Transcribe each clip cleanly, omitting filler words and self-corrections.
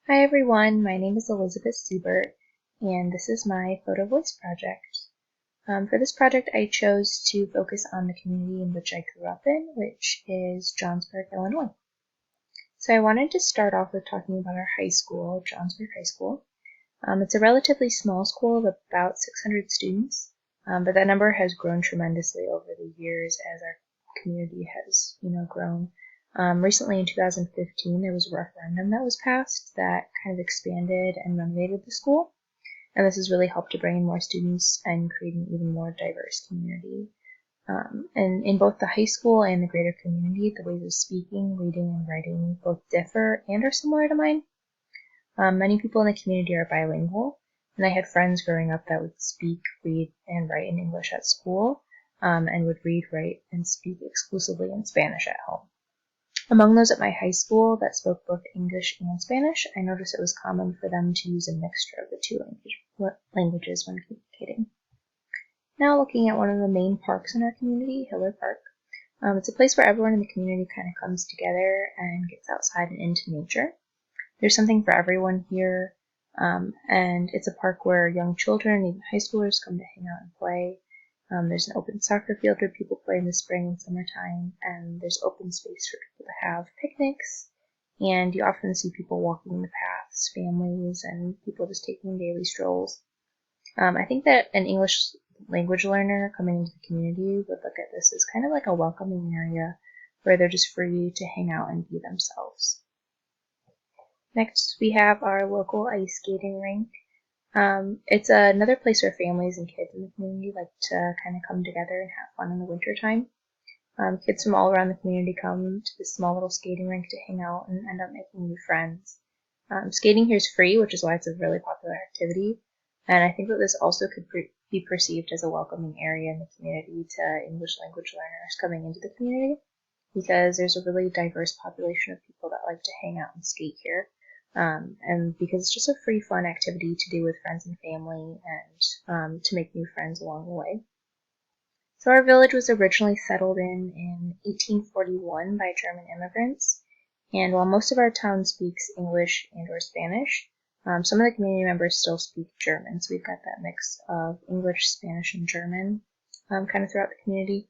Hi everyone, my name is Elizabeth Seabert, and this is my Photovoice project. For this project, I chose to focus on the community in which I grew up in, which is Johnsburg, Illinois. So I wanted to start off with talking about our high school, Johnsburg High School. It's a relatively small school of about 600 students, but that number has grown tremendously over the years as our community has, grown. Recently in 2015, there was a referendum that was passed that kind of expanded and renovated the school, and this has really helped to bring in more students and create an even more diverse community. And in both the high school and the greater community, the ways of speaking, reading, and writing both differ and are similar to mine. Many people in the community are bilingual, and I had friends growing up that would speak, read, and write in English at school, and would read, write, and speak exclusively in Spanish at home. Among those at my high school that spoke both English and Spanish, I noticed it was common for them to use a mixture of the two languages when communicating. Now looking at one of the main parks in our community, Hiller Park. It's a place where everyone in the community kind of comes together and gets outside and into nature. There's something for everyone here, and it's a park where young children, even high schoolers, come to hang out and play. There's an open soccer field where people play in the spring and summertime, and there's open space for people to have picnics, and you often see people walking the paths, families, and people just taking daily strolls. I think that an English language learner coming into the community would look at this as kind of like a welcoming area where they're just free to hang out and be themselves. Next, we have our local ice skating rink. It's another place where families and kids in the community like to kind of come together and have fun in the wintertime. Kids from all around the community come to this small little skating rink to hang out and end up making new friends. Skating here is free, which is why it's a really popular activity, and I think that this also could be perceived as a welcoming area in the community to English language learners coming into the community, because there's a really diverse population of people that like to hang out and skate here. And because it's just a free, fun activity to do with friends and family and to make new friends along the way. So our village was originally settled in 1841 by German immigrants, and while most of our town speaks English and or Spanish, some of the community members still speak German, so we've got that mix of English, Spanish, and German kind of throughout the community.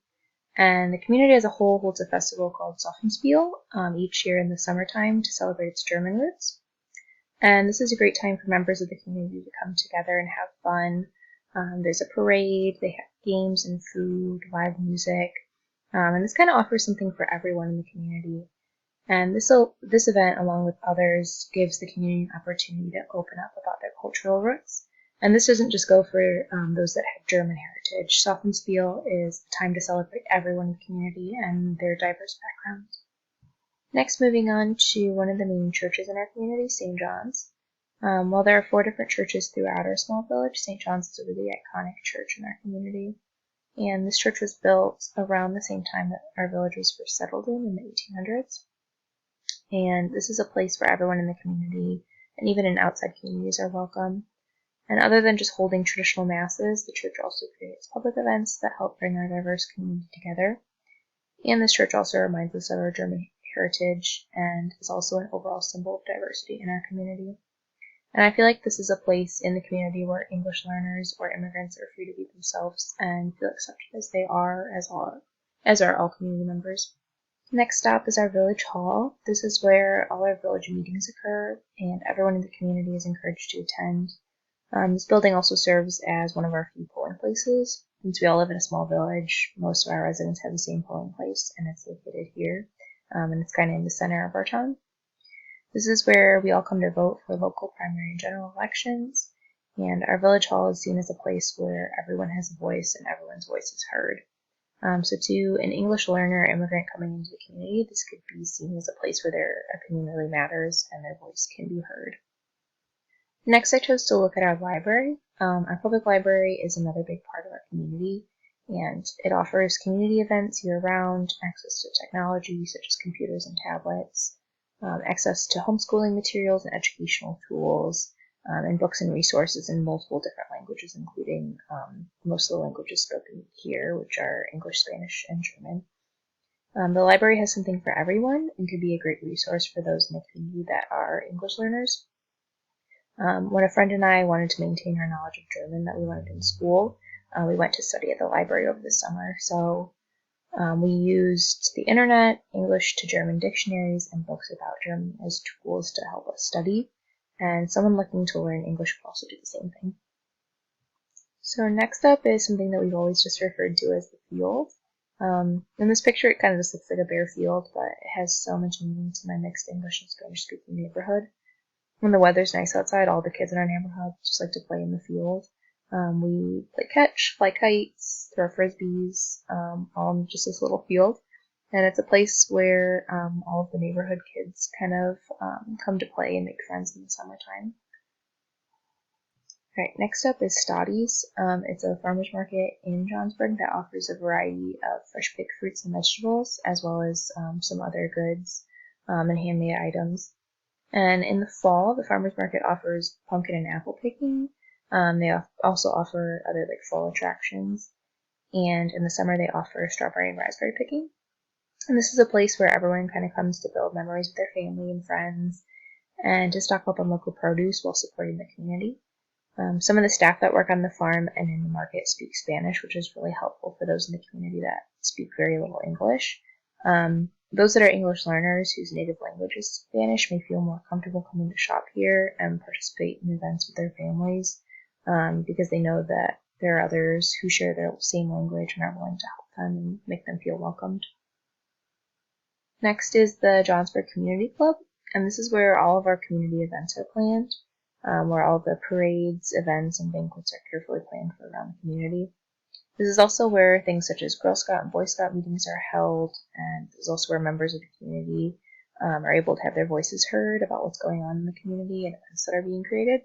And the community as a whole holds a festival called Sophenspiel each year in the summertime to celebrate its German roots. And this is a great time for members of the community to come together and have fun. There's a parade, they have games and food, live music, and this kind of offers something for everyone in the community. And this event, along with others, gives the community an opportunity to open up about their cultural roots. And this doesn't just go for those that have German heritage. Sophenspiel is a time to celebrate everyone in the community and their diverse backgrounds. Next, moving on to one of the main churches in our community, St. John's. While there are 4 different churches throughout our small village, St. John's is a really iconic church in our community. And this church was built around the same time that our village was first settled in the 1800s. And this is a place where everyone in the community, and even in outside communities, are welcome. And other than just holding traditional masses, the church also creates public events that help bring our diverse community together. And this church also reminds us of our German heritage and is also an overall symbol of diversity in our community. And I feel like this is a place in the community where English learners or immigrants are free to be themselves and feel accepted as they are, as are all community members. Next stop is our village hall. This is where all our village meetings occur, and everyone in the community is encouraged to attend. This building also serves as one of our few polling places. Since we all live in a small village, most of our residents have the same polling place, and it's located here. And it's kind of in the center of our town. This is where we all come to vote for local, primary, and general elections, and our village hall is seen as a place where everyone has a voice and everyone's voice is heard. So to an English learner or immigrant coming into the community, this could be seen as a place where their opinion really matters and their voice can be heard. Next, I chose to look at our library. Our public library is another big part of our community, and it offers community events year-round, access to technology such as computers and tablets, access to homeschooling materials and educational tools, and books and resources in multiple different languages, including most of the languages spoken here, which are English, Spanish, and German. The library has something for everyone and could be a great resource for those in the community that are English learners. When a friend and I wanted to maintain our knowledge of German that we learned in school, we went to study at the library over the summer. So we used the internet, English to German dictionaries, and books about German as tools to help us study. And someone looking to learn English could also do the same thing. So next up is something that we've always just referred to as the field. In this picture, it kind of just looks like a bare field, but it has so much meaning to my mixed English and Spanish-speaking neighborhood. When the weather's nice outside, all the kids in our neighborhood just like to play in the field. We play catch, fly kites, throw frisbees, on just this little field. And it's a place where all of the neighborhood kids kind of come to play and make friends in the summertime. All right, next up is Stoddy's. It's a farmer's market in Johnsburg that offers a variety of fresh picked fruits and vegetables, as well as some other goods and handmade items. And in the fall, the farmers market offers pumpkin and apple picking. They also offer other like fall attractions. And in the summer, they offer strawberry and raspberry picking. And this is a place where everyone kind of comes to build memories with their family and friends and to stock up on local produce while supporting the community. Some of the staff that work on the farm and in the market speak Spanish, which is really helpful for those in the community that speak very little English. Those that are English learners whose native language is Spanish may feel more comfortable coming to shop here and participate in events with their families because they know that there are others who share their same language and are willing to help them and make them feel welcomed. Next is the Johnsburg Community Club, and this is where all of our community events are planned, where all the parades, events, and banquets are carefully planned for around the community. This is also where things such as Girl Scout and Boy Scout meetings are held, and this is also where members of the community are able to have their voices heard about what's going on in the community and events that are being created.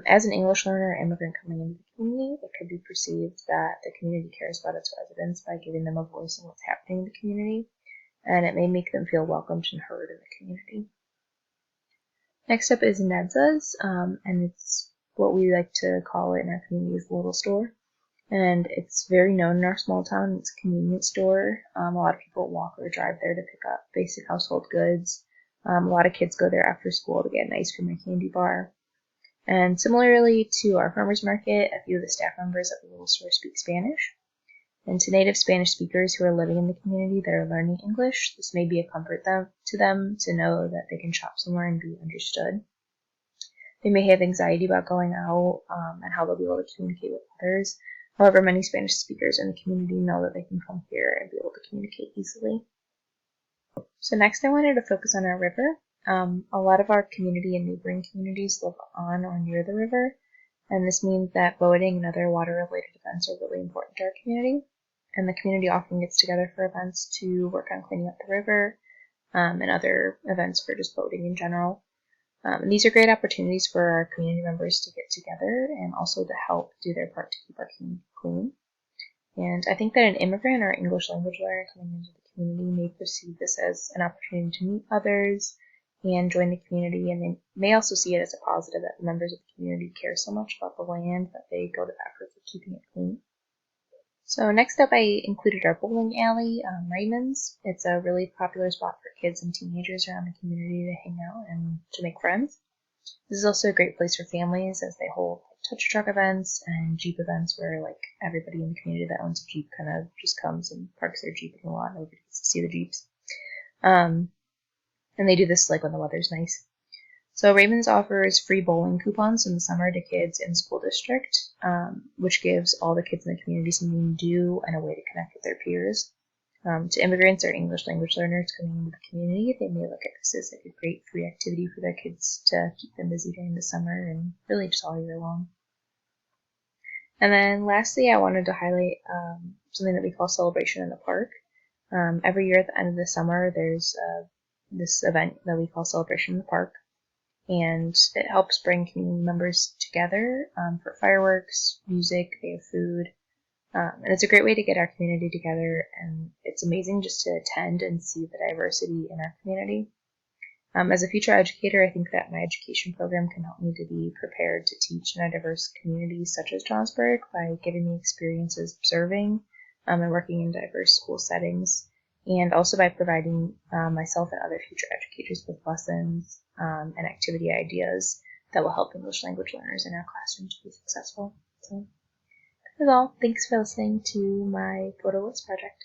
As an English learner or immigrant coming into the community, it could be perceived that the community cares about its residents by giving them a voice in what's happening in the community, and it may make them feel welcomed and heard in the community. Next up is Nedza's, and it's what we like to call it in our community is the little store. And it's very known in our small town. It's a convenience store. A lot of people walk or drive there to pick up basic household goods. A lot of kids go there after school to get an ice cream or candy bar. And similarly to our farmers market, a few of the staff members at the little store speak Spanish. And to native Spanish speakers who are living in the community that are learning English, this may be a comfort to them to know that they can shop somewhere and be understood. They may have anxiety about going out and how they'll be able to communicate with others. However, many Spanish speakers in the community know that they can come here and be able to communicate easily. So next I wanted to focus on our river. A lot of our community and neighboring communities live on or near the river, and this means that boating and other water-related events are really important to our community. And the community often gets together for events to work on cleaning up the river and other events for just boating in general. And these are great opportunities for our community members to get together and also to help do their part to keep our community clean. And I think that an immigrant or English language learner coming into the community may perceive this as an opportunity to meet others and join the community, and they may also see it as a positive that the members of the community care so much about the land that they go to the efforts of keeping it clean. So next up, I included our bowling alley, Raymond's. It's a really popular spot for kids and teenagers around the community to hang out and to make friends. This is also a great place for families as they hold touch truck events and Jeep events where like everybody in the community that owns a Jeep kind of just comes and parks their Jeep in the lot and everybody gets to see the Jeeps. And they do this like when the weather's nice. So Raymond's offers free bowling coupons in the summer to kids in the school district, which gives all the kids in the community something to do and a way to connect with their peers. To immigrants or English language learners coming into the community, they may look at this as like a great free activity for their kids to keep them busy during the summer and really just all year long. And then lastly, I wanted to highlight something that we call Celebration in the Park. Every year at the end of the summer, there's this event that we call Celebration in the Park. And it helps bring community members together for fireworks, music, they have food. And it's a great way to get our community together, and it's amazing just to attend and see the diversity in our community. As a future educator, I think that my education program can help me to be prepared to teach in a diverse community such as Johnsburg by giving me experiences observing and working in diverse school settings, and also by providing myself and other future educators with lessons and activity ideas that will help English language learners in our classroom to be successful. So that is all. Thanks for listening to my Photovoice project.